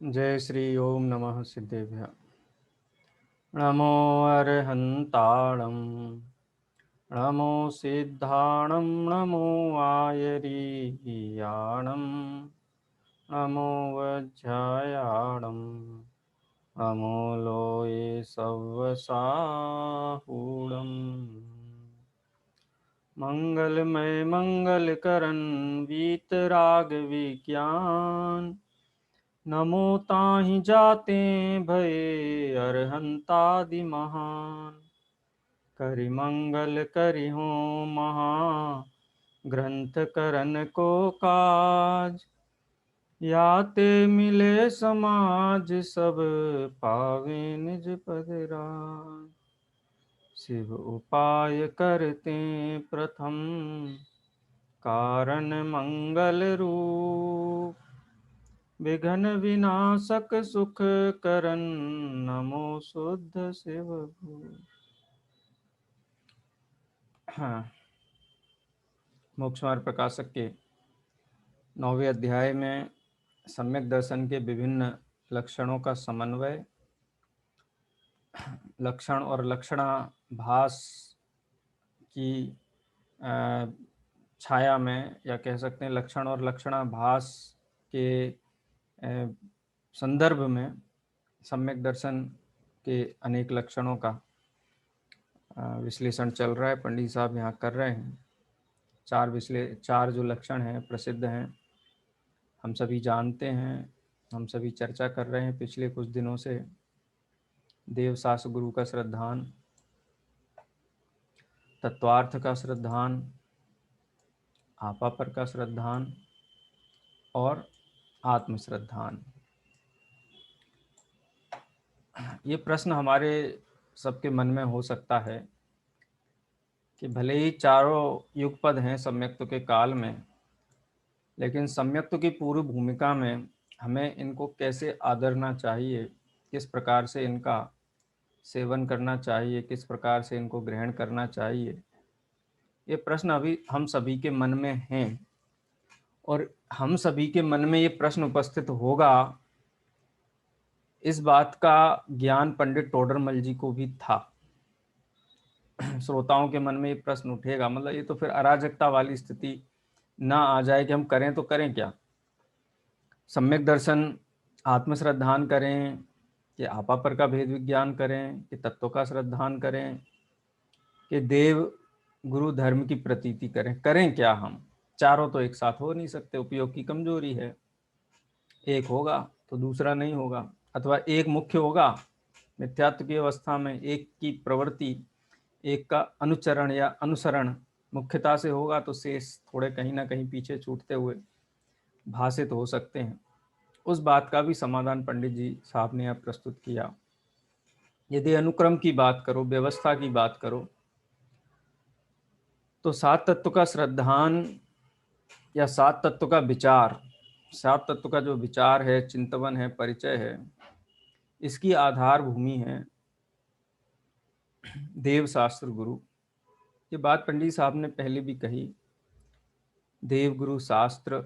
जय श्री ओम नमः सिद्धेभ्य। नमो अर्हन्ताणं नमो सिद्धाणं नमो आयरीयाणं नमो वज्रायाणं नमो लोये सव्वसाहूणम्। मंगलमय मंगलकरण वीतराग विज्ञान नमो ताहि जाते भये अरहंतादि महान। करि मंगल करि हो महा ग्रंथ करन को काज। याते मिले समाज सब पावे निज पद राज। शिव उपाय करते प्रथम कारण मंगल रूप। विघ्न विनाशक सुख करन नमो शुद्ध शिव भूप। हाँ, मोक्ष मार्ग प्रकाशक के 9वें अध्याय में सम्यक दर्शन के विभिन्न लक्षणों का समन्वय, लक्षण और लक्षणाभास की छाया में, या कह सकते हैं लक्षण और लक्षणाभास के संदर्भ में सम्यक दर्शन के अनेक लक्षणों का विश्लेषण चल रहा है। पंडित साहब यहाँ कर रहे हैं। चार जो लक्षण हैं प्रसिद्ध हैं, हम सभी जानते हैं, हम सभी चर्चा कर रहे हैं पिछले कुछ दिनों से। देवशास्त्र गुरु का श्रद्धान, तत्वार्थ का श्रद्धान, आपा पर का श्रद्धान और आत्मश्रद्धान। ये प्रश्न हमारे सबके मन में हो सकता है कि भले ही चारों युगपद हैं सम्यक्त्व के काल में, लेकिन सम्यक्त्व की पूर्व भूमिका में हमें इनको कैसे आदरना चाहिए, किस प्रकार से इनका सेवन करना चाहिए, किस प्रकार से इनको ग्रहण करना चाहिए, ये प्रश्न अभी हम सभी के मन में हैं। और हम सभी के मन में ये प्रश्न उपस्थित होगा, इस बात का ज्ञान पंडित टोडरमल जी को भी था। श्रोताओं के मन में ये प्रश्न उठेगा, मतलब ये तो फिर अराजकता वाली स्थिति ना आ जाए कि हम करें तो करें क्या। सम्यक दर्शन आत्मश्रद्धान करें कि आपा पर का भेद विज्ञान करें कि तत्व का श्रद्धान करें कि देव गुरु धर्म की प्रतीति करें, करें क्या हम। चारों तो एक साथ हो नहीं सकते, उपयोग की कमजोरी है। एक होगा तो दूसरा नहीं होगा, अथवा एक मुख्य होगा मिथ्यात्व की अवस्था में, एक की प्रवृत्ति, एक का अनुचरण या अनुसरण मुख्यता से होगा, तो शेष थोड़े कहीं ना कहीं पीछे छूटते हुए भाषित हो सकते हैं। उस बात का भी समाधान पंडित जी साहब ने अब प्रस्तुत किया। यदि अनुक्रम की बात करो, व्यवस्था की बात करो, तो सात तत्व का श्रद्धान या सात तत्व का विचार, सात तत्व का जो विचार है, चिंतवन है, परिचय है, इसकी आधार भूमि है देव शास्त्र गुरु। ये बात पंडित साहब ने पहले भी कही। देव गुरु शास्त्र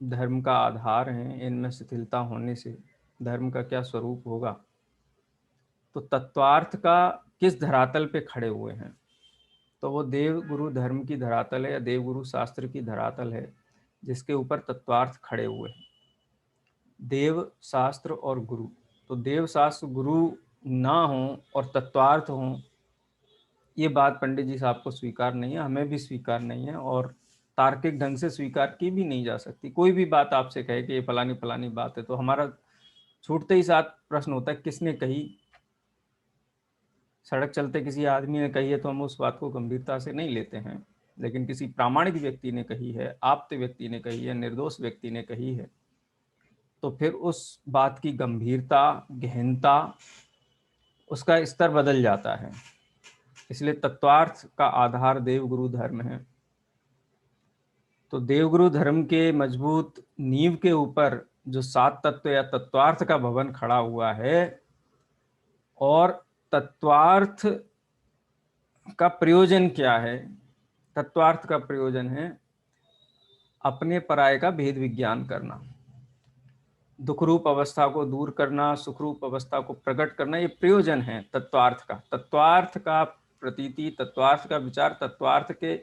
धर्म का आधार हैं, इनमें शिथिलता होने से धर्म का क्या स्वरूप होगा। तो तत्वार्थ का किस धरातल पे खड़े हुए हैं, तो वो देव गुरु धर्म की धरातल है या देव गुरु शास्त्र की धरातल है, जिसके ऊपर तत्वार्थ खड़े हुए हैं। देव शास्त्र और गुरु, तो देव शास्त्र गुरु ना हो और तत्वार्थ हो, ये बात पंडित जी साहब को स्वीकार नहीं है, हमें भी स्वीकार नहीं है, और तार्किक ढंग से स्वीकार की भी नहीं जा सकती। कोई भी बात आपसे कहे कि ये फलानी फलानी बात है, तो हमारा छूटते ही साथ प्रश्न होता है किसने कही। सड़क चलते किसी आदमी ने कही है तो हम उस बात को गंभीरता से नहीं लेते हैं, लेकिन किसी प्रामाणिक व्यक्ति ने कही है, आप्त व्यक्ति ने कही है, निर्दोष व्यक्ति ने कही है, तो फिर उस बात की गंभीरता, गहनता, उसका स्तर बदल जाता है। इसलिए तत्वार्थ का आधार देवगुरु धर्म है। तो देवगुरु धर्म के मजबूत नींव के ऊपर जो सात तत्व या तत्वार्थ का भवन खड़ा हुआ है, और तत्वार्थ का प्रयोजन क्या है। तत्वार्थ का प्रयोजन है अपने पराये का भेद विज्ञान करना। दुख रूप अवस्था को दूर करना, सुख रूप अवस्था को प्रकट करना, ये प्रयोजन है तत्वार्थ का। तत्वार्थ का प्रतीति, तत्वार्थ का विचार तत्वार्थ के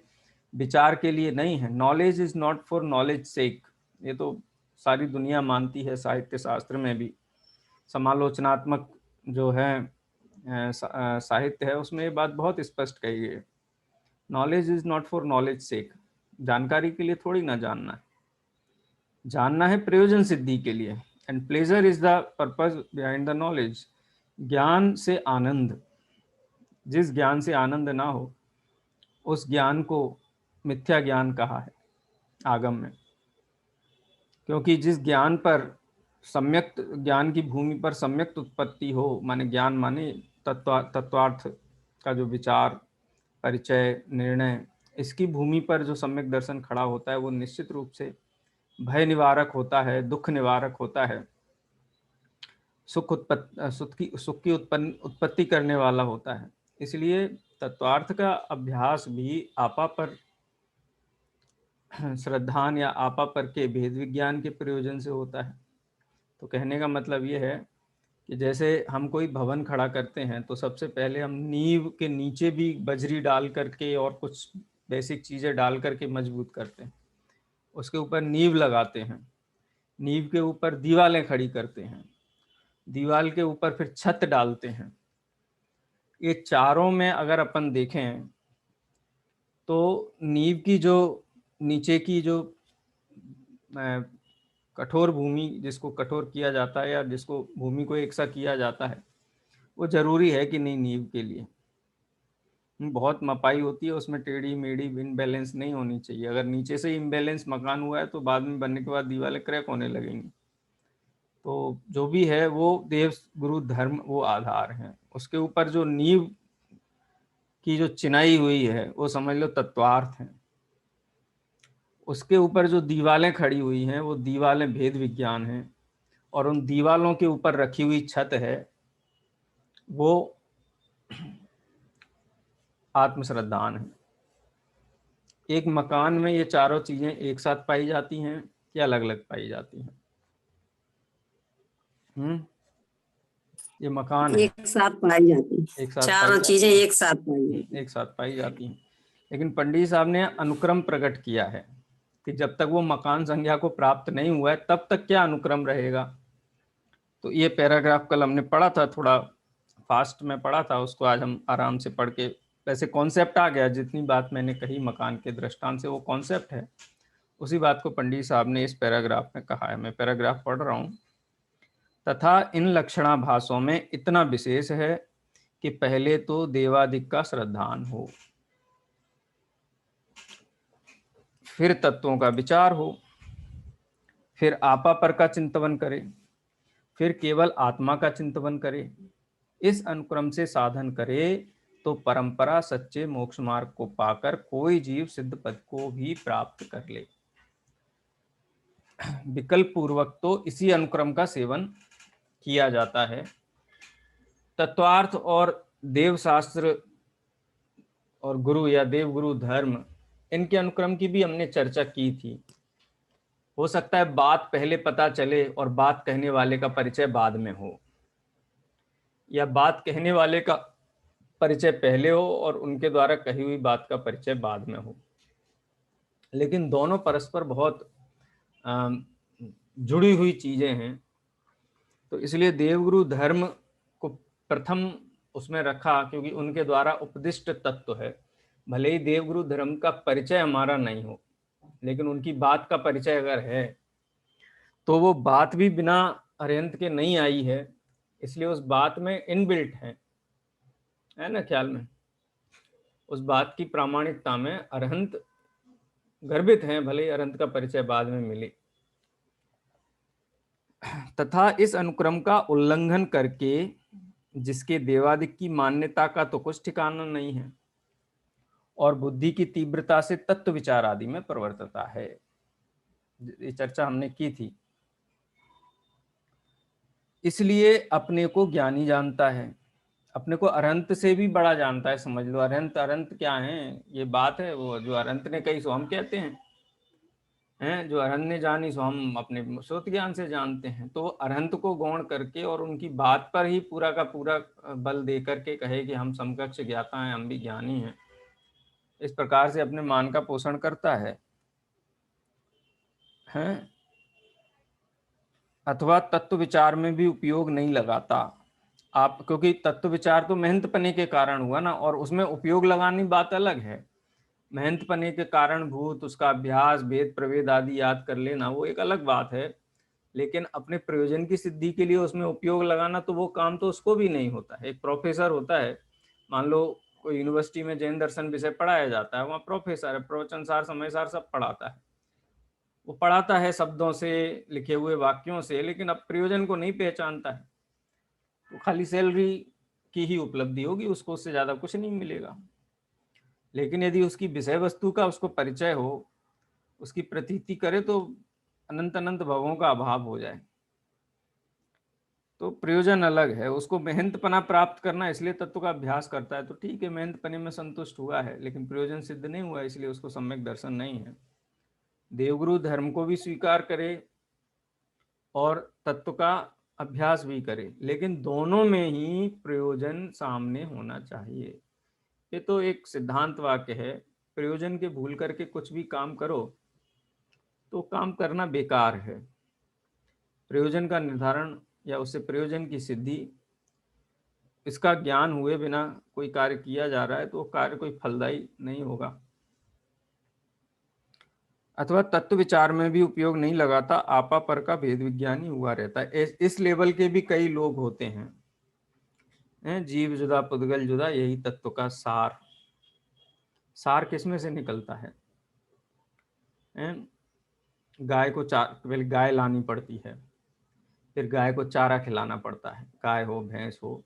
विचार के लिए नहीं है। Knowledge is not for knowledge sake, ये तो सारी दुनिया मानती है, साहित्य शास्त्र में भी। समालोचनात्मक जो है साहित्य है, उसमें ये बात बहुत स्पष्ट कही है। Knowledge is not for knowledge sake, जानकारी के लिए थोड़ी ना जानना है, जानना है प्रयोजन सिद्धि के लिए। And pleasure is the purpose behind the knowledge. ज्ञान से आनंद, जिस ज्ञान से आनंद ना हो उस ज्ञान को मिथ्या ज्ञान कहा है आगम में। क्योंकि जिस ज्ञान पर सम्यक ज्ञान की भूमि पर सम्यक उत्पत्ति हो, माने ज्ञान माने तत्वार्थ का जो विचार, परिचय, निर्णय, इसकी भूमि पर जो सम्यक दर्शन खड़ा होता है वो निश्चित रूप से भय निवारक होता है, दुख निवारक होता है, सुख की उत्पत्ति करने वाला होता है। इसलिए तत्वार्थ का अभ्यास भी आपा पर श्रद्धान या आपा पर के भेद विज्ञान के प्रयोजन से होता है। तो कहने का मतलब ये है कि जैसे हम कोई भवन खड़ा करते हैं तो सबसे पहले हम नींव के नीचे भी बजरी डाल करके और कुछ बेसिक चीज़ें डाल करके मजबूत करते हैं, उसके ऊपर नींव लगाते हैं, नींव के ऊपर दीवारें खड़ी करते हैं, दीवार के ऊपर फिर छत डालते हैं। ये चारों में अगर अपन देखें तो नींव की जो नीचे की जो कठोर भूमि, जिसको कठोर किया जाता है या जिसको भूमि को एक सा किया जाता है, वो जरूरी है कि नहीं नींव के लिए। बहुत मपाई होती है उसमें, टेढ़ी मेढ़ी इनबैलेंस नहीं होनी चाहिए। अगर नीचे से इनबैलेंस मकान हुआ है तो बाद में बनने के बाद दीवारें क्रैक होने लगेंगी। तो जो भी है वो देव गुरु धर्म वो आधार है, उसके ऊपर जो नींव की जो चिनाई हुई है वो समझ लो तत्वार्थ है। उसके ऊपर जो दीवारें खड़ी हुई हैं वो दीवारें भेद विज्ञान हैं, और उन दीवालों के ऊपर रखी हुई छत है वो आत्मश्रद्धान है। एक मकान में ये चारों चीजें एक साथ पाई जाती हैं या अलग अलग पाई जाती हैं? ये मकान है, एक साथ पाई जाती है, एक साथ पाई चारों जाती चीजें है, एक साथ पाई जाती है। एक साथ पाई जाती हैं। लेकिन पंडित साहब ने अनुक्रम प्रकट किया है कि जब तक वो मकान संज्ञा को प्राप्त नहीं हुआ है तब तक क्या अनुक्रम रहेगा। तो ये पैराग्राफ कल हमने पढ़ा था, थोड़ा फास्ट में पढ़ा था उसको, आज हम आराम से पढ़ के, वैसे कॉन्सेप्ट आ गया, जितनी बात मैंने कही मकान के दृष्टांत से वो कॉन्सेप्ट है, उसी बात को पंडित साहब ने इस पैराग्राफ में कहा है। मैं पैराग्राफ पढ़ रहा हूँ। तथा इन लक्षणाभासों में इतना विशेष है कि पहले तो देवादिक का श्रद्धान हो, फिर तत्वों का विचार हो, फिर आपा पर का चिंतन करे, फिर केवल आत्मा का चिंतन करे। इस अनुक्रम से साधन करे तो परंपरा सच्चे मोक्ष मार्ग को पाकर कोई जीव सिद्ध पद को भी प्राप्त कर ले। विकल्प पूर्वक तो इसी अनुक्रम का सेवन किया जाता है। तत्वार्थ और देव शास्त्र और गुरु या देव गुरु धर्म, इनके अनुक्रम की भी हमने चर्चा की थी। हो सकता है बात पहले पता चले और बात कहने वाले का परिचय बाद में हो, या बात कहने वाले का परिचय पहले हो और उनके द्वारा कही हुई बात का परिचय बाद में हो। लेकिन दोनों परस्पर बहुत जुड़ी हुई चीजें हैं। तो इसलिए देवगुरु धर्म को प्रथम उसमें रखा, क्योंकि उनके द्वारा उपदिष्ट तत्व है। भले ही देवगुरु धर्म का परिचय हमारा नहीं हो, लेकिन उनकी बात का परिचय अगर है तो वो बात भी बिना अरिहंत के नहीं आई है, इसलिए उस बात में इनबिल्ट है ना ख्याल में, उस बात की प्रामाणिकता में अरहंत गर्भित हैं, भले ही अरहंत का परिचय बाद में मिले। तथा इस अनुक्रम का उल्लंघन करके जिसके देवादिक की मान्यता का तो कुछ ठिकाना नहीं है और बुद्धि की तीव्रता से तत्व विचार आदि में प्रवर्तता है, ये चर्चा हमने की थी। इसलिए अपने को ज्ञानी जानता है, अपने को अरहंत से भी बड़ा जानता है। समझ लो अरहंत, अरहंत क्या है, ये बात है वो जो अरहंत ने कही सो हम कहते हैं। हैं, जो अरहन्य जानी सो हम अपने श्रुत ज्ञान से जानते हैं। तो अरहंत को गौण करके और उनकी बात पर ही पूरा का पूरा बल दे करके कहे कि हम समकक्ष ज्ञाता हैं, हम भी ज्ञानी हैं, इस प्रकार से अपने मान का पोषण करता है। हैं, अथवा तत्व विचार में भी उपयोग नहीं लगाता आप, क्योंकि तत्व विचार तो मेहनत पने के कारण हुआ ना, और उसमें उपयोग लगानी बात अलग है। मेहनत पने के कारण भूत उसका अभ्यास वेद प्रवेद आदि याद कर लेना वो एक अलग बात है, लेकिन अपने प्रयोजन की सिद्धि के लिए उसमें उपयोग लगाना तो वो काम तो उसको भी नहीं होता है। एक प्रोफेसर होता है, मान लो कोई यूनिवर्सिटी में जैन दर्शन विषय पढ़ाया जाता है, वहाँ प्रोफेसर है, प्रवचन सार समय सार सब पढ़ाता है, वो पढ़ाता है शब्दों से लिखे हुए वाक्यों से, लेकिन अब प्रयोजन को नहीं पहचानता है, तो खाली सैलरी की ही उपलब्धि होगी उसको, उससे ज्यादा कुछ नहीं मिलेगा। लेकिन यदि उसकी विषय वस्तु का उसको परिचय हो, उसकी प्रतीति करे, तो अनंत अनंत भवों का अभाव हो जाए। तो प्रयोजन अलग है, उसको मेहनत पना प्राप्त करना, इसलिए तत्व का अभ्यास करता है तो ठीक है, मेहनत पने में संतुष्ट हुआ है, लेकिन प्रयोजन सिद्ध नहीं हुआ, इसलिए उसको सम्यक दर्शन नहीं है। देवगुरु धर्म को भी स्वीकार करे और तत्व का अभ्यास भी करे, लेकिन दोनों में ही प्रयोजन सामने होना चाहिए। ये तो एक सिद्धांत वाक्य है, प्रयोजन के भूल करके कुछ भी काम करो तो काम करना बेकार है। प्रयोजन का निर्धारण या उससे प्रयोजन की सिद्धि, इसका ज्ञान हुए बिना कोई कार्य किया जा रहा है तो वो कार्य कोई फलदायी नहीं होगा। अथवा तत्व विचार में भी उपयोग नहीं लगाता, आपा पर का भेद विज्ञानी हुआ रहता है। इस लेवल के भी कई लोग होते हैं, जीव जुदा पुद्गल जुदा, यही तत्व का सार। सार किसमें से निकलता है? गाय को पहले गाय लानी पड़ती है, फिर गाय को चारा खिलाना पड़ता है, गाय हो भैंस हो,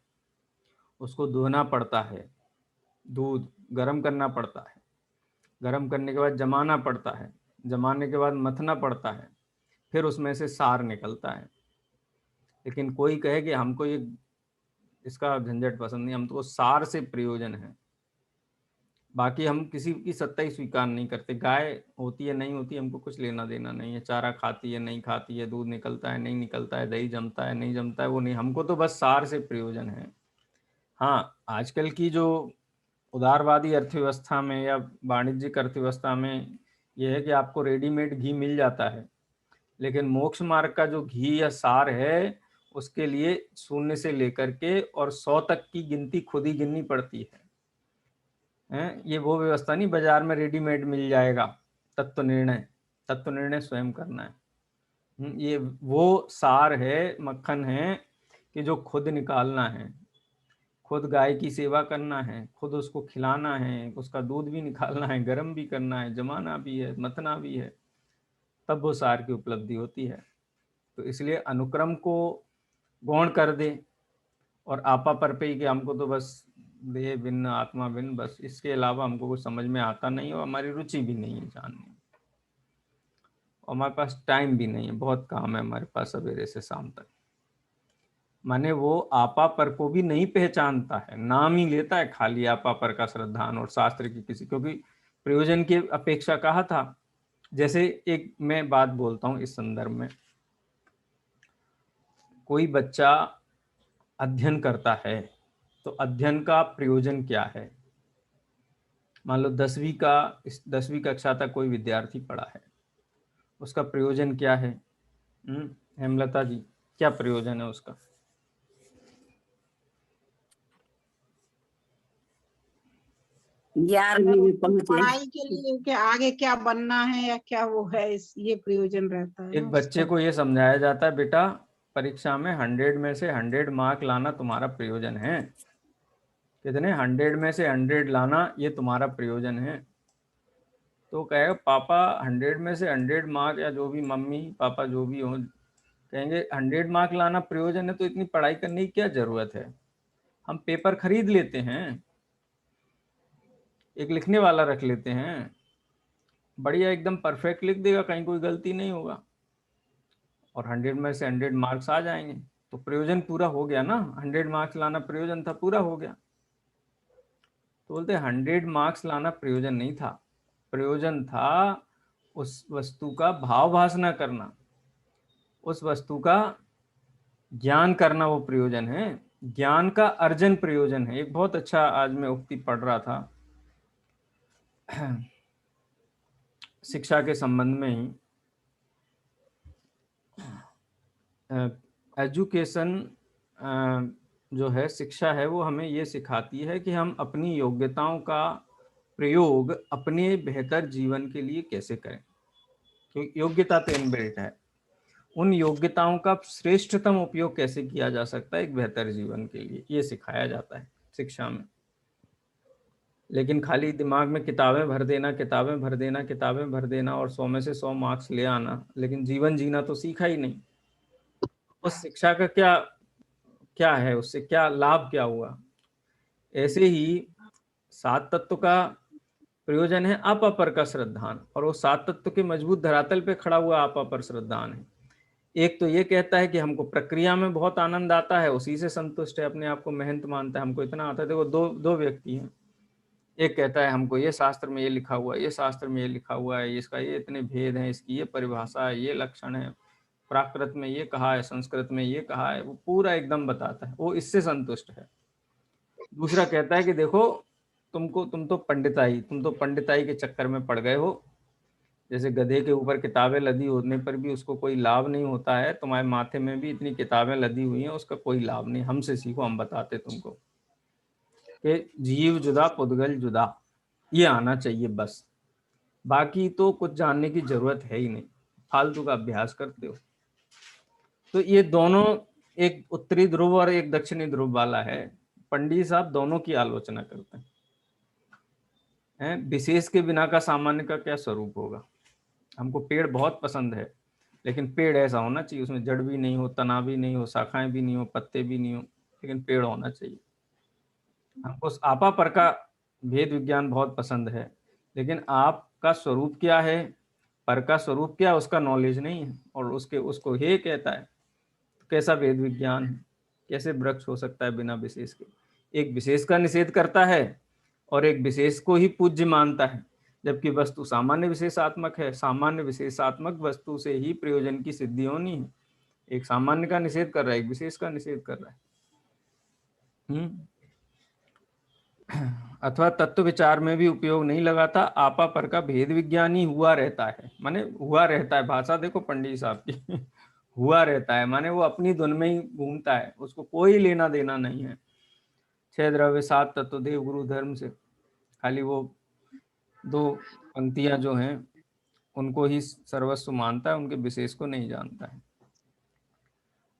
उसको धोना पड़ता है, दूध गर्म करना पड़ता है, गर्म करने के बाद जमाना पड़ता है, जमाने के बाद मथना पड़ता है, फिर उसमें से सार निकलता है। लेकिन कोई कहे कि हमको ये इसका झंझट पसंद नहीं, हम तो सार से प्रयोजन है, बाकी हम किसी की सत्ता ही स्वीकार नहीं करते। गाय होती है नहीं होती हमको कुछ लेना देना नहीं है, चारा खाती है नहीं खाती है, दूध निकलता है नहीं निकलता है, दही जमता है नहीं जमता है, वो नहीं, हमको तो बस सार से प्रयोजन है। हाँ, आजकल की जो उदारवादी अर्थव्यवस्था में या वाणिज्यिक अर्थव्यवस्था में यह है कि आपको रेडीमेड घी मिल जाता है, लेकिन मोक्ष मार्ग का जो घी या सार है उसके लिए शून्य से लेकर के और 100 तक की गिनती खुद ही गिननी पड़ती है। ये वो व्यवस्था नहीं बाजार में रेडीमेड मिल जाएगा। तत्व निर्णय स्वयं करना है। ये वो सार है, मक्खन है कि जो खुद निकालना है, खुद गाय की सेवा करना है, खुद उसको खिलाना है, उसका दूध भी निकालना है, गर्म भी करना है, जमाना भी है, मतना भी है, तब वो सार की उपलब्धि होती है। तो इसलिए अनुक्रम को गौण कर दे और आपा पर पे ही कि हमको तो बस देह भिन्न आत्मा भिन्न, बस इसके अलावा हमको कुछ समझ में आता नहीं और हमारी रुचि भी नहीं है जानने, और हमारे पास टाइम भी नहीं है, बहुत काम है हमारे पास सवेरे से शाम तक। माने वो आपा पर को भी नहीं पहचानता है, नाम ही लेता है खाली आपा पर का श्रद्धान और शास्त्र की किसी, क्योंकि प्रयोजन की अपेक्षा कहा था। जैसे एक मैं बात बोलता हूँ इस संदर्भ में, कोई बच्चा अध्ययन करता है तो अध्ययन का प्रयोजन क्या है? मान लो 10वीं कक्षा तक कोई विद्यार्थी पढ़ा है, उसका प्रयोजन क्या है? हेमलता जी, क्या प्रयोजन है उसका? 11वीं में पहुंचे, पढ़ाई के लिए कि आगे क्या बनना है या क्या वो है, ये प्रयोजन रहता है एक बच्चे को ये समझाया जाता है, बेटा परीक्षा में 100 में से 100 मार्क लाना तुम्हारा प्रयोजन है। कितने? 100 में से 100 लाना ये तुम्हारा प्रयोजन है। तो कहेगा पापा 100 में से 100 मार्क, या जो भी मम्मी पापा जो भी हो कहेंगे 100 मार्क लाना प्रयोजन है, तो इतनी पढ़ाई करने की क्या जरूरत है? हम पेपर खरीद लेते हैं, एक लिखने वाला रख लेते हैं, बढ़िया एकदम परफेक्ट लिख देगा, कहीं कोई गलती नहीं होगा और 100 में से 100 मार्क्स आ जाएंगे। तो प्रयोजन पूरा हो गया ना, 100 मार्क्स लाना प्रयोजन था, पूरा हो गया। तो बोलते 100 मार्क्स लाना प्रयोजन नहीं था, प्रयोजन था उस वस्तु का भावभास न करना, उस वस्तु का ज्ञान करना वो प्रयोजन है। ज्ञान का अर्जन प्रयोजन है। एक बहुत अच्छा आज मैं उक्ति पढ़ रहा था शिक्षा के संबंध में ही। एजुकेशन जो है, शिक्षा है, वो हमें ये सिखाती है कि हम अपनी योग्यताओं का प्रयोग अपने बेहतर जीवन के लिए कैसे करें। क्योंकि योग्यता तो इनबिल्ट है, उन योग्यताओं का श्रेष्ठतम उपयोग कैसे किया जा सकता है एक बेहतर जीवन के लिए, ये सिखाया जाता है शिक्षा में। लेकिन खाली दिमाग में किताबें भर देना, किताबें भर देना, किताबें भर देना और 100 में से 100 मार्क्स ले आना, लेकिन जीवन जीना तो सीखा ही नहीं। उस शिक्षा का क्या है, उससे क्या लाभ क्या हुआ। ऐसे ही 7 तत्व का प्रयोजन है अपर का श्रद्धान, और वो 7 तत्व के मजबूत धरातल पे खड़ा हुआ अपर श्रद्धान है। एक तो ये कहता है कि हमको प्रक्रिया में बहुत आनंद आता है, उसी से संतुष्ट है, अपने आप को महंत मानता है, हमको इतना आता है। देखो दो व्यक्ति हैं, एक कहता है हमको ये शास्त्र में ये लिखा हुआ है, ये शास्त्र में ये लिखा हुआ है, इसका ये इतने भेद हैं, इसकी ये परिभाषा है, ये लक्षण है, प्राकृत में ये कहा है, संस्कृत में ये कहा है, वो पूरा एकदम बताता है, वो इससे संतुष्ट है। दूसरा कहता है कि देखो तुम तो पंडिताई के चक्कर में पड़ गए हो, जैसे गधे के ऊपर किताबें लदी होने पर भी उसको कोई लाभ नहीं होता है, तुम्हारे माथे में भी इतनी किताबें लदी हुई हैं, उसका कोई लाभ नहीं, हमसे सीखो, हम बताते तुमको कि जीव जुदा पुद्गल जुदा, ये आना चाहिए बस, बाकी तो कुछ जानने की जरूरत है ही नहीं, फालतू का अभ्यास करते हो। तो ये दोनों, एक उत्तरी ध्रुव और एक दक्षिणी ध्रुव वाला है। पंडित साहब दोनों की आलोचना करते हैं। विशेष के बिना का सामान्य का क्या स्वरूप होगा। हमको पेड़ बहुत पसंद है, लेकिन पेड़ ऐसा होना चाहिए उसमें जड़ भी नहीं हो, तना भी नहीं हो, शाखाएं भी नहीं हो, पत्ते भी नहीं हो, लेकिन पेड़ होना चाहिए। हमको आपा पर का भेद विज्ञान बहुत पसंद है, लेकिन आपका स्वरूप क्या है, पर का स्वरूप क्या है, उसका नॉलेज नहीं है, और उसको हे कहता है। तो कैसा भेद विज्ञान है, कैसे वृक्ष हो सकता है बिना विशेष के। एक विशेष का निषेध करता है और एक विशेष को ही पूज्य मानता है, जबकि वस्तु सामान्य विशेषात्मक है। सामान्य विशेषात्मक वस्तु से ही प्रयोजन की सिद्धि होनी है। एक सामान्य का निषेध कर रहा है, एक विशेष का निषेध कर रहा है। अथवा तत्व विचार में भी उपयोग नहीं लगाता, आपा पर का भेद विज्ञान ही हुआ रहता है, माने हुआ रहता है। भाषा देखो पंडित साहब की हुआ रहता है माने वो अपनी धुन में ही घूमता है, उसको कोई लेना देना नहीं है 6 द्रव्य 7 तत्व देव गुरु धर्म से। खाली वो 2 पंक्तियां जो हैं उनको ही सर्वस्व मानता है, उनके विशेष को नहीं जानता है।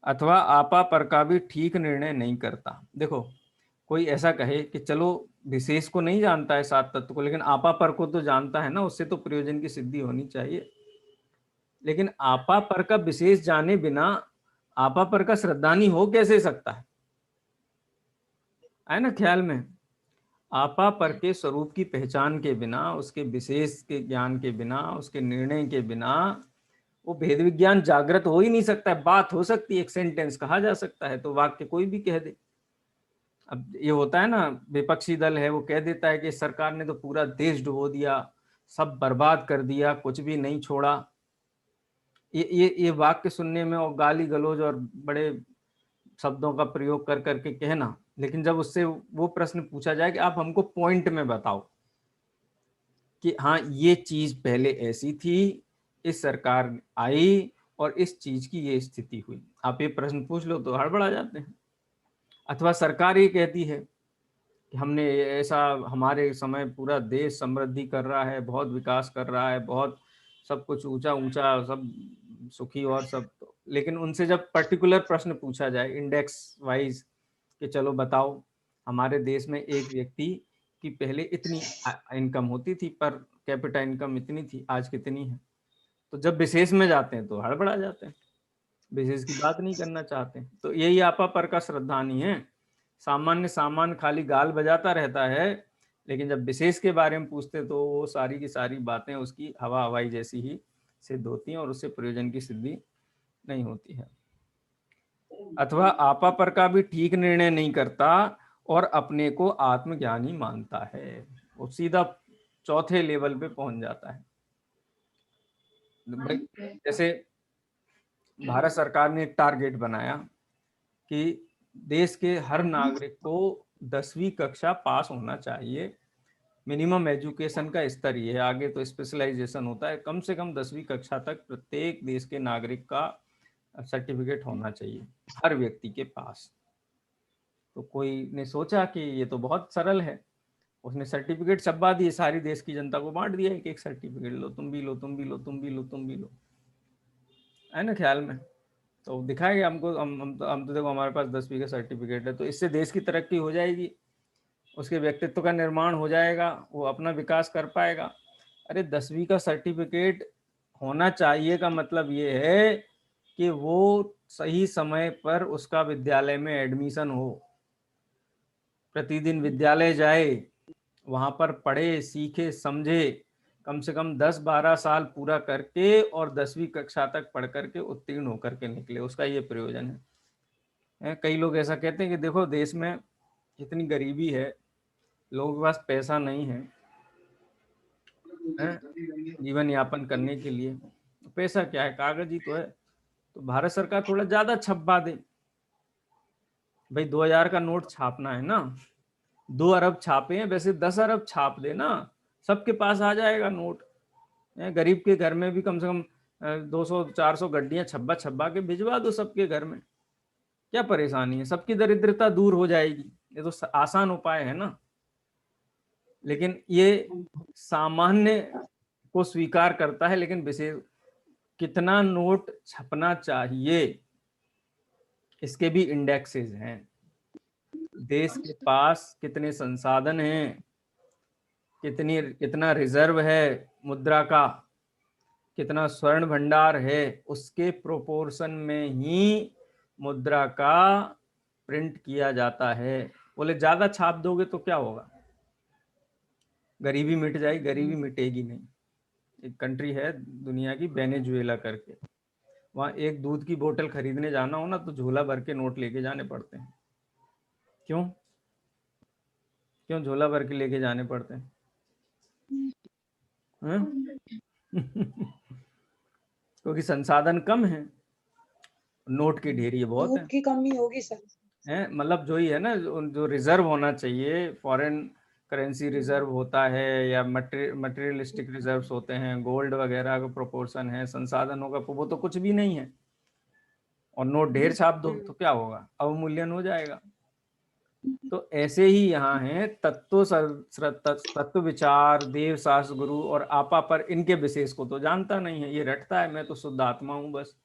अथवा आपा पर का भी ठीक निर्णय नहीं करता। देखो कोई ऐसा कहे कि चलो विशेष को नहीं जानता है 7 तत्व को, लेकिन आपा पर को तो जानता है ना, उससे तो प्रयोजन की सिद्धि होनी चाहिए। लेकिन आपा पर का विशेष जाने बिना आपा पर का श्रद्धानी हो कैसे सकता है ना ख्याल में। आपा पर के स्वरूप की पहचान के बिना, उसके विशेष के ज्ञान के बिना, उसके निर्णय के बिना वो भेद विज्ञान जागृत हो ही नहीं सकता है। बात हो सकती है, एक सेंटेंस कहा जा सकता है, तो वाक्य कोई भी कह दे। अब ये होता है ना, विपक्षी दल है वो कह देता है कि सरकार ने तो पूरा देश डुबो दिया, सब बर्बाद कर दिया, कुछ भी नहीं छोड़ा। ये वाक्य सुनने में, और गाली गलौज और बड़े शब्दों का प्रयोग कर करके कहना, लेकिन जब उससे वो प्रश्न पूछा जाए कि आप हमको पॉइंट में बताओ कि हाँ ये चीज पहले ऐसी थी, इस सरकार आई और इस चीज की ये स्थिति हुई, आप ये प्रश्न पूछ लो तो हड़बड़ा जाते हैं। अथवा सरकार ये कहती है कि हमने ऐसा, हमारे समय पूरा देश समृद्धि कर रहा है, बहुत विकास कर रहा है, बहुत सब कुछ ऊंचा ऊंचा, सब सुखी और सब, लेकिन उनसे जब पर्टिकुलर प्रश्न पूछा जाए इंडेक्स वाइज कि चलो बताओ हमारे देश में एक व्यक्ति की पहले इतनी इनकम होती थी, पर कैपिटा इनकम इतनी थी, आज कितनी है, तो जब विशेष में जाते हैं तो हड़बड़ा जाते हैं, विशेष की बात नहीं करना चाहते। तो यही आपा पर का श्रद्धानी है। सामान्य खाली गाल बजाता रहता है, लेकिन जब विशेष के बारे में पूछते तो वो सारी की सारी बातें उसकी हवा हवाई जैसी ही सिद्ध होती हैं और उससे प्रयोजन की सिद्धि नहीं होती है। अथवा आपा पर का भी ठीक निर्णय नहीं करता और अपने को आत्मज्ञानी मानता है, वो सीधा चौथे लेवल पे पहुंच जाता है। जैसे भारत सरकार ने एक टारगेट बनाया कि देश के हर नागरिक को 10वीं कक्षा पास होना चाहिए। मिनिमम एजुकेशन का स्तर ये है, आगे तो स्पेशलाइजेशन होता है। कम से कम 10वीं कक्षा तक प्रत्येक देश के नागरिक का सर्टिफिकेट होना चाहिए हर व्यक्ति के पास। तो कोई ने सोचा कि ये तो बहुत सरल है, उसने सर्टिफिकेट छपवा दिए, सारी देश की जनता को बांट दिया एक एक सर्टिफिकेट, लो तुम भी लो, तुम भी लो, तुम भी लो, तुम भी लो, है ना ख्याल में। तो दिखाएगा हमको, हम तो देखो हमारे पास 10वीं का सर्टिफिकेट है, तो इससे देश की तरक्की हो जाएगी, उसके व्यक्तित्व का निर्माण हो जाएगा, वो अपना विकास कर पाएगा। अरे 10वीं का सर्टिफिकेट होना चाहिए का मतलब ये है कि वो सही समय पर उसका विद्यालय में एडमिशन हो, प्रतिदिन विद्यालय जाए, वहां पर पढ़े, सीखे, समझे, कम से कम 10-12 साल पूरा करके और 10वीं कक्षा तक पढ़ करके उत्तीर्ण होकर के निकले, उसका ये प्रयोजन है। कई लोग ऐसा कहते हैं कि देखो देश में इतनी गरीबी है, लोगों के पास पैसा नहीं है जीवन यापन करने के लिए, पैसा क्या है, कागज ही तो है। तो भारत सरकार थोड़ा ज्यादा छपवा दे, भाई 2000 का नोट छापना है ना, 2 अरब छापे हैं, वैसे 10 अरब छाप देना, सबके पास आ जाएगा नोट। गरीब के घर में भी कम से कम 200-400 गड्डियां छब्बा छब्बा के भिजवा दो सबके घर में, क्या परेशानी है, सबकी दरिद्रता दूर हो जाएगी। ये तो आसान उपाय है ना। लेकिन ये सामान्य को स्वीकार करता है, लेकिन विशेष कितना नोट छपना चाहिए इसके भी इंडेक्सेस हैं। देश के पास कितने संसाधन हैं, कितना रिजर्व है मुद्रा का, कितना स्वर्ण भंडार है, उसके प्रोपोर्शन में ही मुद्रा का प्रिंट किया जाता है। बोले ज्यादा छाप दोगे तो क्या होगा, गरीबी मिट जाएगी, गरीबी मिटेगी नहीं। एक कंट्री है दुनिया की, वेनेजुएला करके, वहां एक दूध की बोतल खरीदने जाना हो ना तो झोला भर के नोट लेके जाने पड़ते हैं। क्यों क्यों झोला भर के लेके जाने पड़ते हैं? क्योंकि संसाधन कम है, नोट की ढेरी बहुत है। की कमी होगी सर, है मतलब जो ही है ना, जो रिजर्व होना चाहिए, फॉरेन करेंसी रिजर्व होता है या मटेरियलिस्टिक रिजर्व्स होते हैं, गोल्ड वगैरह का प्रोपोर्शन है, संसाधनों का, वो तो कुछ भी नहीं है। और नोट ढेर छाप दो तो क्या होगा, अवमूल्यन हो जाएगा। तो ऐसे ही यहाँ है, तत्व विचार, देव शास्त्र, गुरु और आपा पर, इनके विशेष को तो जानता नहीं है, ये रटता है मैं तो शुद्ध आत्मा हूँ, बस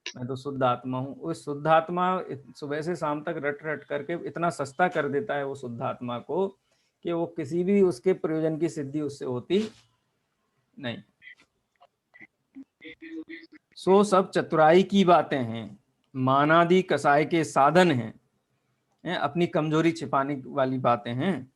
मैं तो शुद्ध आत्मा हूँ। उस शुद्ध आत्मा सुबह से शाम तक रट रट करके इतना सस्ता कर देता है वो शुद्ध आत्मा को कि वो किसी भी उसके प्रयोजन की सिद्धि उससे होती नहीं। सो सब चतुराई की बातें हैं, मानादि कसाय के साधन हैं, अपनी कमजोरी छिपाने वाली बातें हैं,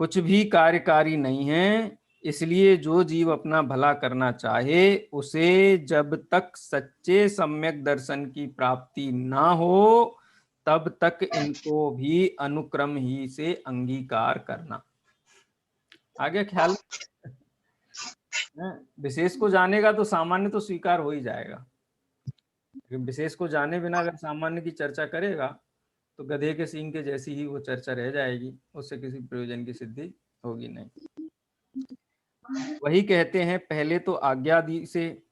कुछ भी कार्यकारी नहीं है। इसलिए जो जीव अपना भला करना चाहे उसे जब तक सच्चे सम्यक दर्शन की प्राप्ति ना हो तब तक इनको भी अनुक्रम ही से अंगीकार करना। आगे ख्याल, विशेष को जानेगा तो सामान्य तो स्वीकार हो ही जाएगा, लेकिन विशेष को जाने बिना अगर सामान्य की चर्चा करेगा तो गधे के सींग के जैसी ही वो चर्चा रह जाएगी, उससे किसी प्रयोजन की सिद्धि होगी नहीं। वही कहते हैं, पहले तो आज्ञादि से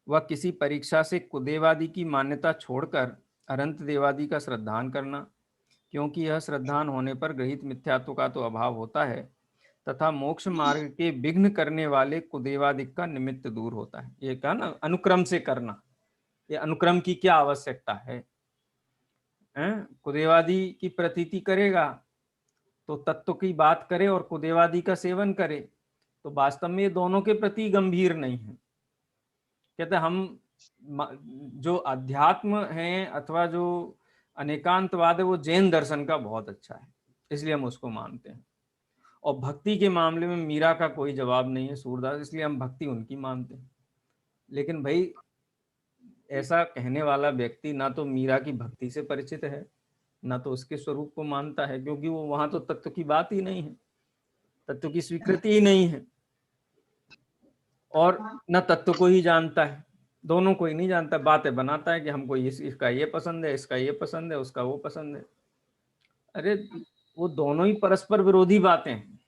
व किसी परीक्षा से कुदेवादि की मान्यता छोड़कर अनंत देवादि का श्रद्धान करना, क्योंकि यह श्रद्धान होने पर गृहीत मिथ्यात्व का तो अभाव होता है तथा मोक्ष मार्ग के विघ्न करने वाले कुदेवादिक का निमित्त दूर होता है। ये कहा ना अनुक्रम से करना, ये अनुक्रम की क्या आवश्यकता है? कुदेवादि की प्रतीति करेगा तो तत्व की बात करे और कुदेवादि का सेवन करे तो वास्तव में ये दोनों के प्रति गंभीर नहीं है। कहते हम जो अध्यात्म है अथवा जो अनेकांतवाद है वो जैन दर्शन का बहुत अच्छा है, इसलिए हम उसको मानते हैं। और भक्ति के मामले में मीरा का कोई जवाब नहीं है, सूरदास, इसलिए हम भक्ति उनकी मानते हैं। लेकिन भाई ऐसा कहने वाला व्यक्ति ना तो मीरा की भक्ति से परिचित है ना तो उसके स्वरूप को मानता है, क्योंकि वो वहां तो तत्व की बात ही नहीं है, तत्व की स्वीकृति ही नहीं है। और न तत्व को ही जानता है, दोनों को ही नहीं जानता, बातें बनाता है कि हमको इसका ये पसंद है, इसका ये पसंद है, उसका वो पसंद है। अरे वो दोनों ही परस्पर विरोधी बातें हैं।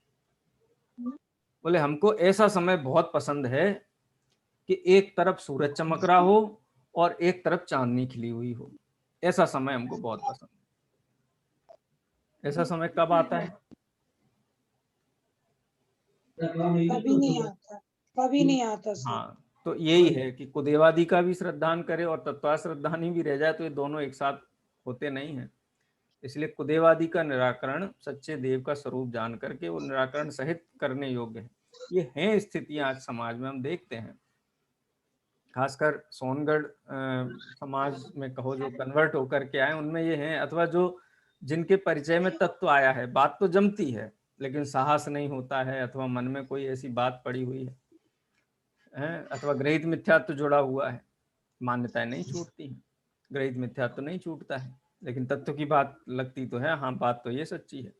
बोले हमको ऐसा समय बहुत पसंद है कि एक तरफ सूरज चमक रहा हो और एक तरफ चांदनी खिली हुई हो, ऐसा समय हमको बहुत पसंद है। ऐसा समय कब आता है? कभी नहीं आता, कभी नहीं आता सर। हाँ, तो यही है कि कुदेवादि का भी श्रद्धान करे और तत्वा श्रद्धानी भी रह जाए तो ये दोनों एक साथ होते नहीं हैं। इसलिए कुदेवादि का निराकरण सच्चे देव का स्वरूप जान करके वो निराकरण सहित करने योग्य है। ये हैं स्थितियां आज समाज में हम देखते हैं, खासकर सोनगढ़ समाज में कहो, जो कन्वर्ट होकर के आए उनमें ये हैं, अथवा जो जिनके परिचय में तत्व आया है, बात तो जमती है लेकिन साहस नहीं होता है, अथवा मन में कोई ऐसी बात पड़ी हुई है, अथवा ग्रहित मिथ्यात्व जुड़ा हुआ है, मान्यताएं नहीं छूटती हैं, ग्रहित मिथ्यात्व नहीं छूटता है, लेकिन तत्व की बात लगती तो है, हाँ बात तो ये सच्ची है।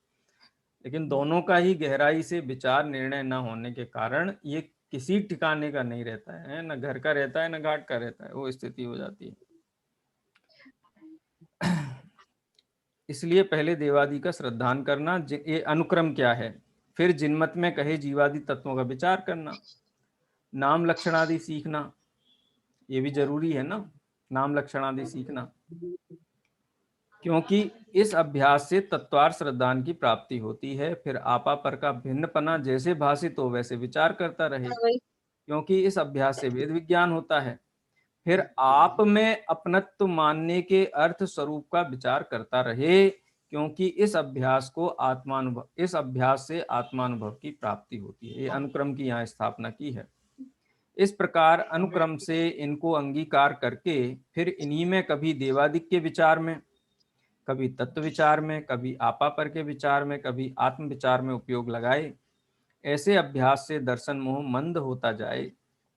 लेकिन दोनों का ही गहराई से विचार निर्णय न होने के कारण ये किसी ठिकाने का नहीं रहता है, न घर का रहता है न घाट का रहता है, वो स्थिति हो जाती है। इसलिए पहले देवादि का श्रद्धान करना, ये अनुक्रम क्या है, फिर जिनमत में कहे जीवादि तत्वों का विचार करना, नाम लक्षण आदि सीखना, ये भी जरूरी है ना, नाम लक्षण आदि सीखना, क्योंकि इस अभ्यास से तत्वार श्रद्धान की प्राप्ति होती है। फिर आपा पर का भिन्नपना जैसे भाषित हो वैसे विचार करता रहे, क्योंकि इस अभ्यास से वेद विज्ञान होता है। फिर आप में अपनत्व मानने के अर्थ स्वरूप का विचार करता रहे, क्योंकि इस अभ्यास से आत्मानुभव की प्राप्ति होती है। ये अनुक्रम की यहाँ स्थापना की है। इस प्रकार अनुक्रम से इनको अंगीकार करके फिर इन्हीं में कभी देवादिक के विचार में, कभी तत्व विचार में, कभी आपा पर के विचार में, कभी आत्म विचार में उपयोग लगाए। ऐसे अभ्यास से दर्शन मोह मंद होता जाए,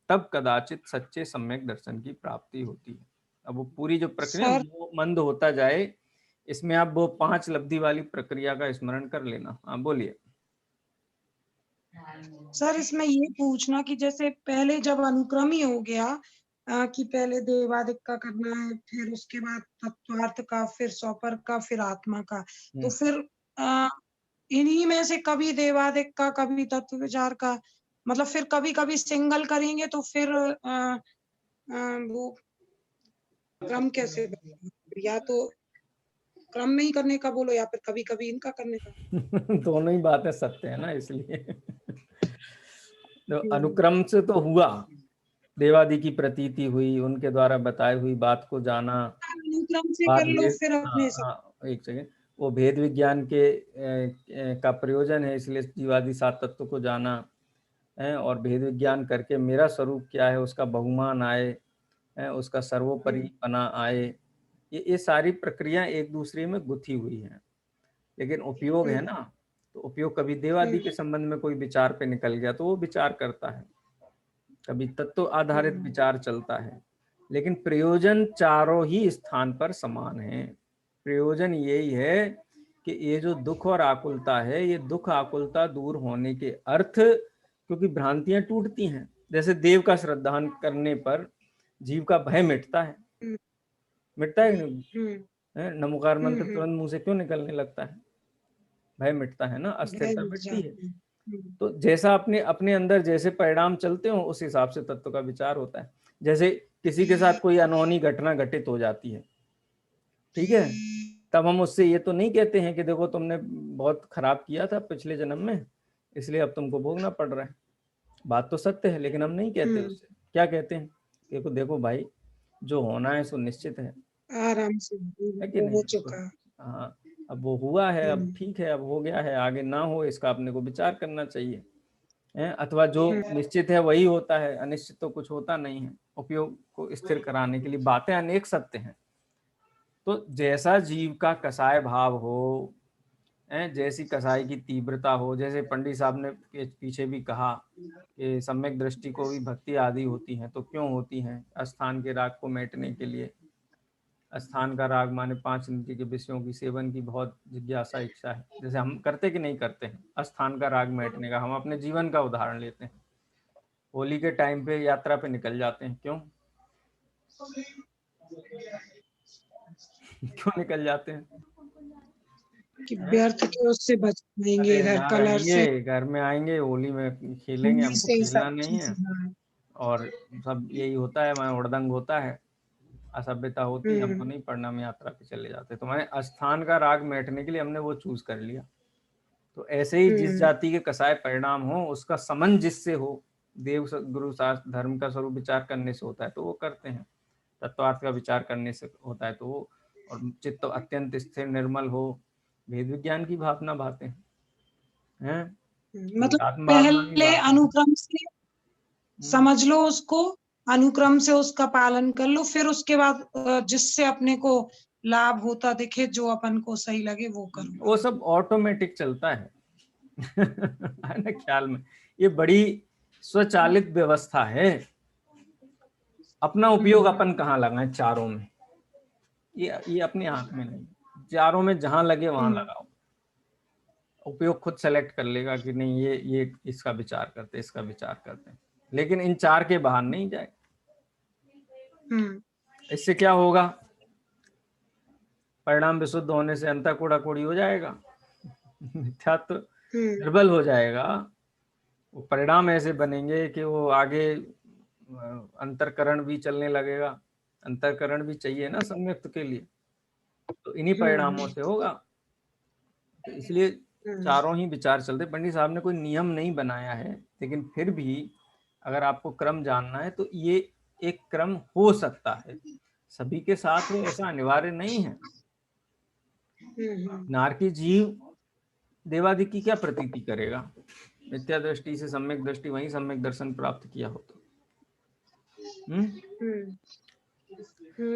तब कदाचित सच्चे सम्यक दर्शन की प्राप्ति होती है। अब वो पूरी जो प्रक्रिया वो मंद होता जाए, इसमें आप वो 5 लब्धि वाली प्रक्रिया का स्मरण कर लेना। हाँ बोलिए सर। इसमें ये पूछना कि जैसे पहले जब अनुक्रम ही हो गया कि पहले देवादिक का करना है, फिर उसके बाद तत्वार्थ का, फिर सौपर का, फिर आत्मा का, तो फिर इन्हीं में से कभी देवादिक का, कभी तत्व विचार का, मतलब फिर कभी कभी सिंगल करेंगे तो फिर वो क्रम कैसे बनेगा? या तो क्रम में ही करने का बोलो या फिर कभी कभी इनका करने का। दोनों ही बातें सत्य है ना, इसलिए तो अनुक्रम से तो हुआ, देवादि की प्रतीति हुई, उनके द्वारा बताई हुई बात को जाना, अनुक्रम से कर लो फिर अपने से। एक सेकेंड, वो भेद विज्ञान के का प्रयोजन है, इसलिए जीवादि 7 तत्व को जाना है, और भेद विज्ञान करके मेरा स्वरूप क्या है उसका बहुमान आए, उसका सर्वोपरि बना आए। ये सारी प्रक्रिया एक दूसरे में गुथी हुई है, लेकिन उपयोग है ना, तो उपयोग कभी देवादि के संबंध में कोई विचार पे निकल गया तो वो विचार करता है, कभी तत्व आधारित विचार चलता है, लेकिन प्रयोजन चारों ही स्थान पर समान है। प्रयोजन यही है कि ये जो दुख और आकुलता है, ये दुख आकुलता दूर होने के अर्थ, क्योंकि भ्रांतियां टूटती हैं, जैसे देव का श्रद्धान करने पर जीव का भय मिटता है, मिटता है कि नहीं? नमोकार मंत्र तुरंत मुंह से क्यों निकलने लगता है? भय मिटता है ना, अस्थिरता मिटती है। तो जैसा अपने अपने अंदर जैसे परिणाम चलते हो उस हिसाब से तत्व का विचार होता है। जैसे किसी के साथ कोई अनहोनी घटना घटित हो जाती है, ठीक है, तब हम उससे ये तो नहीं कहते हैं कि देखो तुमने बहुत खराब किया था पिछले जन्म में, इसलिए अब तुमको भोगना पड़ रहा है। बात तो सत्य है, लेकिन हम नहीं कहते उससे। क्या कहते हैं? देखो देखो भाई, जो होना है सो निश्चित है, आराम से कि नहीं? हो चुका। हाँ, अब वो हुआ है, अब ठीक है, अब हो गया है, आगे ना हो इसका अपने को विचार करना चाहिए है। अथवा जो निश्चित है वही होता है, अनिश्चित तो कुछ होता नहीं है। उपयोग को स्थिर कराने के लिए बातें अनेक सत्य हैं। तो जैसा जीव का कसाय भाव हो, जैसी कसाई की तीव्रता हो, जैसे पंडित साहब ने पीछे भी कहा कि सम्यक दृष्टि को भी भक्ति आदि होती हैं, तो क्यों होती हैं? अस्थान के राग को मेटने के लिए। अस्थान का राग माने 5 इंद्रिय के विषयों की सेवन की बहुत जिज्ञासा इच्छा है, जैसे हम करते कि नहीं करते हैं अस्थान का राग मेटने का। हम अपने जीवन का उदाहरण लेते हैं, होली के टाइम पे यात्रा पे निकल जाते हैं, क्यों? क्यों निकल जाते हैं? कि व्यर्थ के उससे बच पाएंगे, अरे इधर यहाँ कलर से, रहेंगे, घर में आएंगे, होली में खेलेंगे, होली हमको से ही सब खेलना नहीं है। चीजें। हाँ। और सब यही होता है, वहाँ उड़दंग होता है, असभ्यता होती है, हमको हम्म नहीं पढ़ना, हम यात्रा पे चले जाते। तो मैंने स्थान का राग मेटने के लिए हमने वो चूज कर लिया। तो ऐसे ही जिस हम्म जाति के कसाय परिणाम हो, उसका समन जिससे हो, देव गुरु शास्त्र धर्म का स्वरूप विचार करने से होता है तो वो करते हैं, तत्वार्थ का विचार करने से होता है तो वो, और चित्त अत्यंत स्थिर निर्मल हो, भेद विज्ञान की भावना भाते हैं, मतलब आत्म भावना नहीं पहले भाते हैं। अनुक्रम से समझ लो उसको, अनुक्रम से उसका पालन कर लो, फिर उसके बाद जिससे अपने को लाभ होता दिखे, जो अपन को सही लगे वो करो। वो सब ऑटोमेटिक चलता है है ना, ख्याल में ये बड़ी स्वचालित व्यवस्था है। अपना उपयोग अपन कहाँ लगाएं चारों में, ये अपने हाथ में नहीं, चारों में जहां लगे वहां लगाओ। उपयोग खुद सेलेक्ट कर लेगा कि नहीं ये इसका विचार करते, इसका विचार करते हैं, लेकिन इन चार के बाहर नहीं जाए। इससे क्या होगा? परिणाम विशुद्ध होने से अंतर कूड़ा कूड़ी हो जाएगा, मिथ्यात्व निर्बल हो जाएगा। वो परिणाम ऐसे बनेंगे कि वो आगे अंतरकरण भी चलने लगेगा। अंतरकरण भी चाहिए ना संयुक्त के लिए, तो इन्हीं परिणामों से होगा। तो इसलिए चारों ही विचार चलते। पंडित साहब ने कोई नियम नहीं बनाया है, लेकिन फिर भी अगर आपको क्रम जानना है तो ये एक क्रम हो सकता है, सभी के साथ हो ऐसा अनिवार्य नहीं है। नारकी जीव देवादि की क्या प्रतीति करेगा? मिथ्या दृष्टि से सम्यक दृष्टि, वहीं सम्यक दर्शन प्राप्त किया हो तो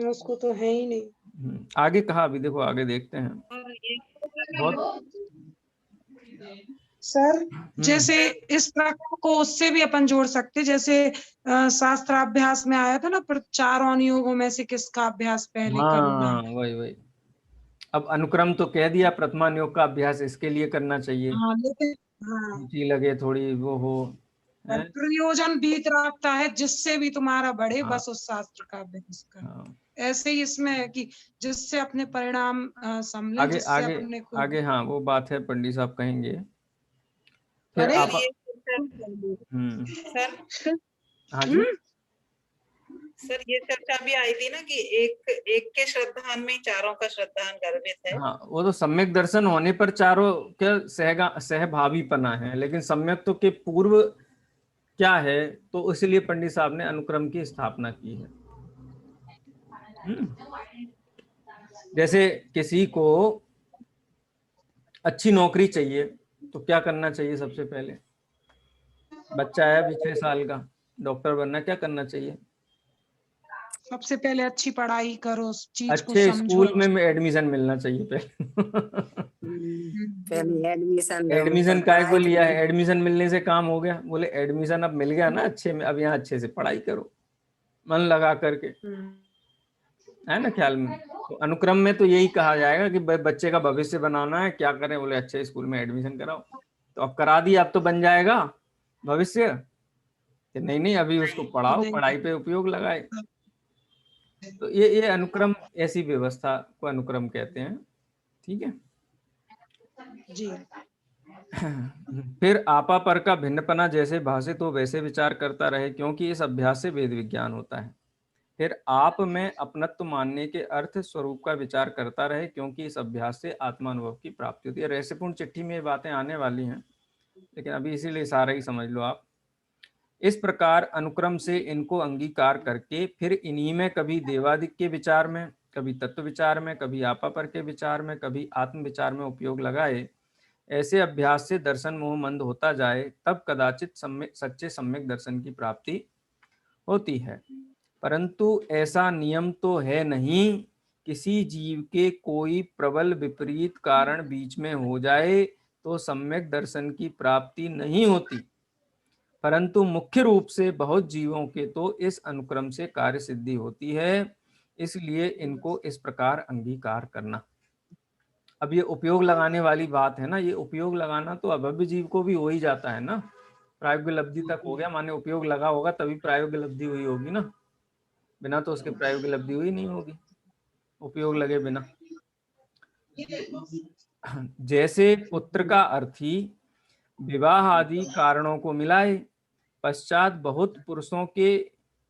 उसको तो है ही नहीं। आगे कहा, अभी देखो आगे देखते हैं बहुत। सर जैसे इस प्रकार को उससे भी अपन जोड़ सकते, जैसे शास्त्राभ्यास में आया था ना, पर 4 अनुयोगों में से किसका अभ्यास पहले करना है। वही अब अनुक्रम तो कह दिया, प्रथमान योग का अभ्यास इसके लिए करना चाहिए। हाँ लेकिन रुचि लगे थोड़ी वो हो, प्रयोजन बीत रखता है, जिससे भी तुम्हारा बढ़े, बस उस शास्त्र का अभ्यास कर। ऐसे ही इसमें है कि जिससे अपने परिणाम समझे, आगे जिससे आगे अपने को आगे। हाँ वो बात है, पंडित साहब कहेंगे फिर अरे आप। सर हाँ जी सर, ये चर्चा भी आई थी ना कि एक के श्रद्धान में चारों का श्रद्धान गर्भित है। हाँ वो तो सम्यक दर्शन होने पर चारों के सहभावीपना है, लेकिन सम्यक तो के पूर्व क्या है, तो इसलिए पंडित साहब ने अनुक्रम की स्थापना की है। जैसे किसी को अच्छी नौकरी चाहिए तो क्या करना चाहिए? सबसे पहले बच्चा है अभी 6 साल का, डॉक्टर बनना, क्या करना चाहिए? सबसे पहले अच्छी पढ़ाई करो, उस चीज को अच्छे समझो। स्कूल में एडमिशन मिलना चाहिए पहले। पहले एडमिशन एडमिशन काय को लिया है? एडमिशन मिलने से काम हो गया? बोले एडमिशन अब मिल गया ना अच्छे में, अब यहाँ अच्छे से पढ़ाई करो मन लगा करके, है ना ख्याल में। तो अनुक्रम में तो यही कहा जाएगा कि बच्चे का भविष्य बनाना है, क्या करें? बोले अच्छे स्कूल में एडमिशन कराओ। तो अब करा दिया, अब तो बन जाएगा भविष्य, कि नहीं अभी उसको पढ़ाओ, पढ़ाई पे उपयोग लगाए। तो ये अनुक्रम, ऐसी व्यवस्था को अनुक्रम कहते हैं। ठीक है जी। फिर आपा पर का भिन्नपना जैसे भाषित हो वैसे विचार करता रहे, क्योंकि इस अभ्यास से वेद विज्ञान होता है। फिर आप में अपनत्व मानने के अर्थ स्वरूप का विचार करता रहे, क्योंकि इस अभ्यास से आत्मानुभव की प्राप्ति होती है। रहस्यपूर्ण चिट्ठी में ये बातें आने वाली हैं, लेकिन अभी इसीलिए सारा ही समझ लो आप। इस प्रकार अनुक्रम से इनको अंगीकार करके फिर इन्हीं में कभी देवादिक के विचार में, कभी तत्व विचार में, कभी आपा पर के विचार में, कभी आत्म विचार में उपयोग लगाए। ऐसे अभ्यास से दर्शन मोह मंद होता जाए, तब कदाचित सच्चे सम्यक दर्शन की प्राप्ति होती है। परंतु ऐसा नियम तो है नहीं, किसी जीव के कोई प्रबल विपरीत कारण बीच में हो जाए तो सम्यक दर्शन की प्राप्ति नहीं होती। परंतु मुख्य रूप से बहुत जीवों के तो इस अनुक्रम से कार्य सिद्धि होती है, इसलिए इनको इस प्रकार अंगीकार करना। अब ये उपयोग लगाने वाली बात है ना, ये उपयोग लगाना तो अभव्य जीव को भी हो ही जाता है ना, प्रायोगिक लब्धि तक हो गया, माने उपयोग लगा होगा तभी प्रायोगिक लब्धि हुई होगी ना, बिना तो उसके प्रायोगिक लब्धि हुई नहीं होगी, उपयोग लगे बिना। जैसे पुत्र का अर्थी विवाह आदि कारणों को मिलाए, पश्चात बहुत पुरुषों के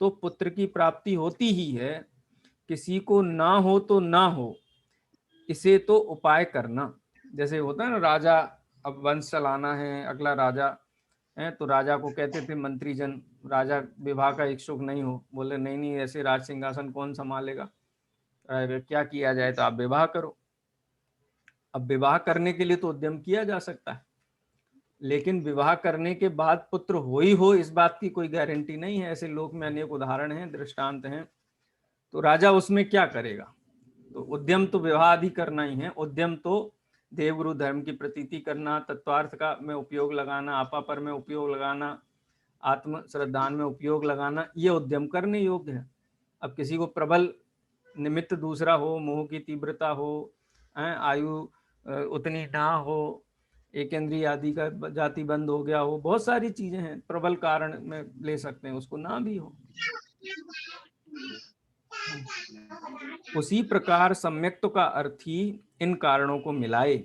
तो पुत्र की प्राप्ति होती ही है, किसी को ना हो तो ना हो, इसे तो उपाय करना। जैसे होता है ना, राजा अब वंश चलाना है, अगला राजा है, तो राजा को कहते थे मंत्रीजन, राजा विवाह का इच्छुक नहीं हो, बोले नहीं नहीं ऐसे राज सिंहासन कौन संभालेगा, क्या किया जाए, तो आप विवाह करो। अब विवाह करने के लिए तो उद्यम किया जा सकता है, लेकिन विवाह करने के बाद पुत्र हो ही हो इस बात की कोई गारंटी नहीं है। ऐसे लोक में अनेक उदाहरण हैं, दृष्टांत हैं। तो राजा उसमें क्या करेगा, तो उद्यम तो विवाह आदि करना ही है। उद्यम तो देवगुरु धर्म की प्रतीति करना, तत्वार्थ का में उपयोग लगाना, आपापर में उपयोग लगाना, आत्म श्रद्धान में उपयोग लगाना, ये उद्यम करने योग्य है। अब किसी को प्रबल निमित्त दूसरा हो, मोह की तीव्रता हो, आयु उतनी ना हो, एक इंद्रिय आदि का जाति बंद हो गया हो, बहुत सारी चीजें हैं, प्रबल कारण में ले सकते हैं, उसको ना भी हो। उसी प्रकार सम्यक्त्व का अर्थी इन कारणों को मिलाए,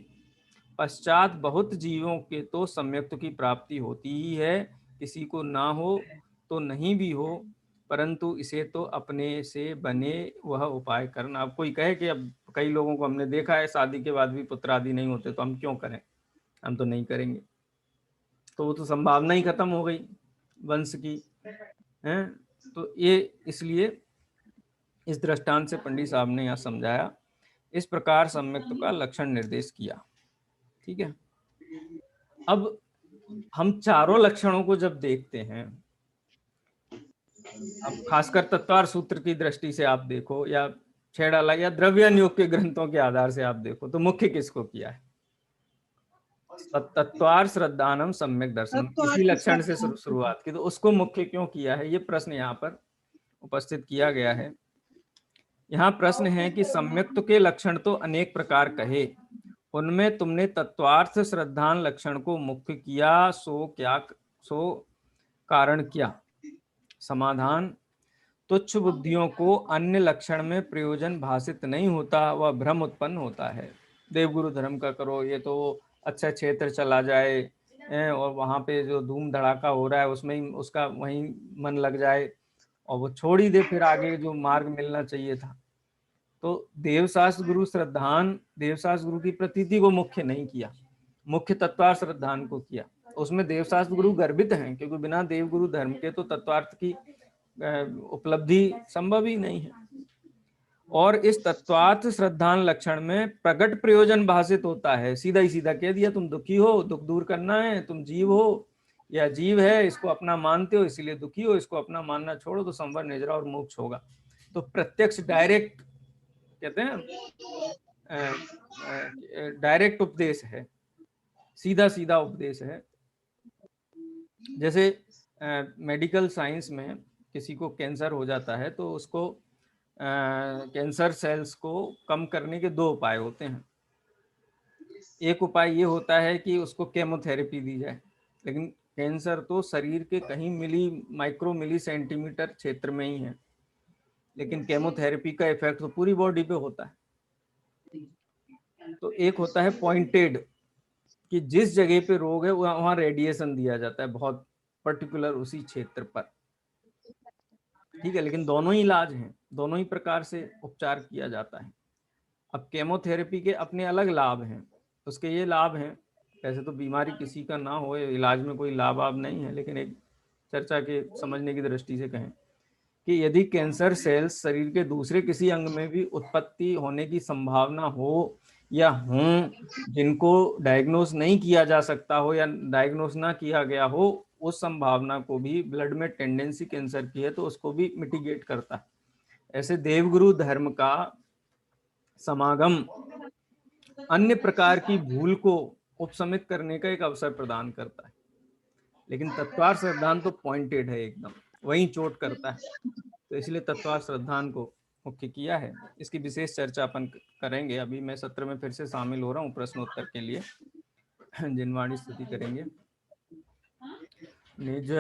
पश्चात बहुत जीवों के तो सम्यक्त्व की प्राप्ति होती ही है, किसी को ना हो तो नहीं भी हो, परंतु इसे तो अपने से बने वह उपाय करना। अब कोई कहे कि अब कई लोगों को हमने देखा है शादी के बाद भी पुत्र आदि नहीं होते, तो हम क्यों करें, हम तो नहीं करेंगे, तो वो तो संभावना ही खत्म हो गई वंश की, हैं। तो ये इसलिए इस दृष्टांत से पंडित साहब ने यहाँ समझाया, इस प्रकार सम्यक्त्व का लक्षण निर्देश किया। ठीक है, अब हम चारों लक्षणों को जब देखते हैं, अब खासकर तत्वार सूत्र की दृष्टि से आप देखो, या छेड़ाला या द्रव्यान योग के ग्रंथों के आधार से आप देखो, तो मुख्य किसको किया है, तत्वार श्रद्धानम सम्यक दर्शनम, इसी लक्षण से शुरुआत की, तो उसको मुख्य क्यों किया है, ये प्रश्न यहाँ पर उपस्थित किया गया है। यहाँ प्रश्न है कि सम्यक्त्व के लक्षण तो अनेक प्रकार कहे, उनमें तुमने तत्वार्थ श्रद्धान लक्षण को मुख्य किया, सो कारण क्या। समाधान, तुच्छ बुद्धियों को अन्य लक्षण में प्रयोजन भाषित नहीं होता, वह भ्रम उत्पन्न होता है। देवगुरु धर्म का करो, ये तो अच्छा क्षेत्र चला जाए और वहाँ पे जो धूम धड़ाका हो रहा है उसमें ही उसका वहीं मन लग जाए और वो छोड़ ही दे फिर आगे जो मार्ग मिलना चाहिए था। तो देवशास्त्र गुरु श्रद्धान, देवशास्त्र गुरु की प्रतीति को मुख्य नहीं किया, मुख्य तत्वार्थ श्रद्धान को किया। उसमें देवशास्त्र गुरु गर्भित हैं, क्योंकि बिना देवगुरु धर्म के तो तत्वार्थ की उपलब्धि संभव ही नहीं है। और इस तत्वार्थ श्रद्धान लक्षण में प्रगट प्रयोजन भाषित होता है, सीधा ही सीधा कह दिया तुम दुखी हो, दुख दूर करना है, तुम जीव हो या जीव है, इसको अपना मानते हो इसलिए दुखी हो, इसको अपना मानना छोड़ो तो संवर निजरा और मोक्ष होगा। तो प्रत्यक्ष डायरेक्ट कहते हैं, डायरेक्ट उपदेश है, सीधा सीधा उपदेश है। जैसे मेडिकल साइंस में किसी को कैंसर हो जाता है तो उसको कैंसर सेल्स को कम करने के दो उपाय होते हैं। एक उपाय ये होता है कि उसको केमोथेरेपी दी जाए, लेकिन कैंसर तो शरीर के कहीं माइक्रो मिली सेंटीमीटर क्षेत्र में ही है, लेकिन केमोथेरेपी का इफेक्ट तो पूरी बॉडी पे होता है। तो एक होता है पॉइंटेड, कि जिस जगह पे रोग है वहां रेडिएशन दिया जाता है बहुत पर्टिकुलर उसी क्षेत्र पर, ठीक है, लेकिन दोनों ही इलाज हैं, दोनों ही प्रकार से उपचार किया जाता है। अब केमोथेरेपी के अपने अलग लाभ हैं, उसके ये लाभ हैं, वैसे तो बीमारी किसी का ना हो इलाज में कोई लाभ नहीं है, लेकिन एक चर्चा के समझने की दृष्टि से कहें कि यदि कैंसर सेल्स शरीर के दूसरे किसी अंग में भी उत्पत्ति होने की संभावना हो या हों, जिनको डायग्नोस नहीं किया जा सकता हो या डायग्नोस ना किया गया हो, उस संभावना को भी, ब्लड में टेंडेंसी कैंसर की है तो उसको भी मिटिगेट करता है। ऐसे देवगुरु धर्म का समागम अन्य प्रकार की भूल को उपशमित करने का एक अवसर प्रदान करता है, लेकिन तत्वार श्रद्धान तो पॉइंटेड है, एकदम वहीं चोट करता है, तो इसलिए तत्वार श्रद्धान को मुख्य किया है। इसकी विशेष चर्चा अपन करेंगे, अभी मैं सत्र में फिर से शामिल हो रहा हूँ प्रश्नोत्तर के लिए, जिनवाणी स्तुति करेंगे। निज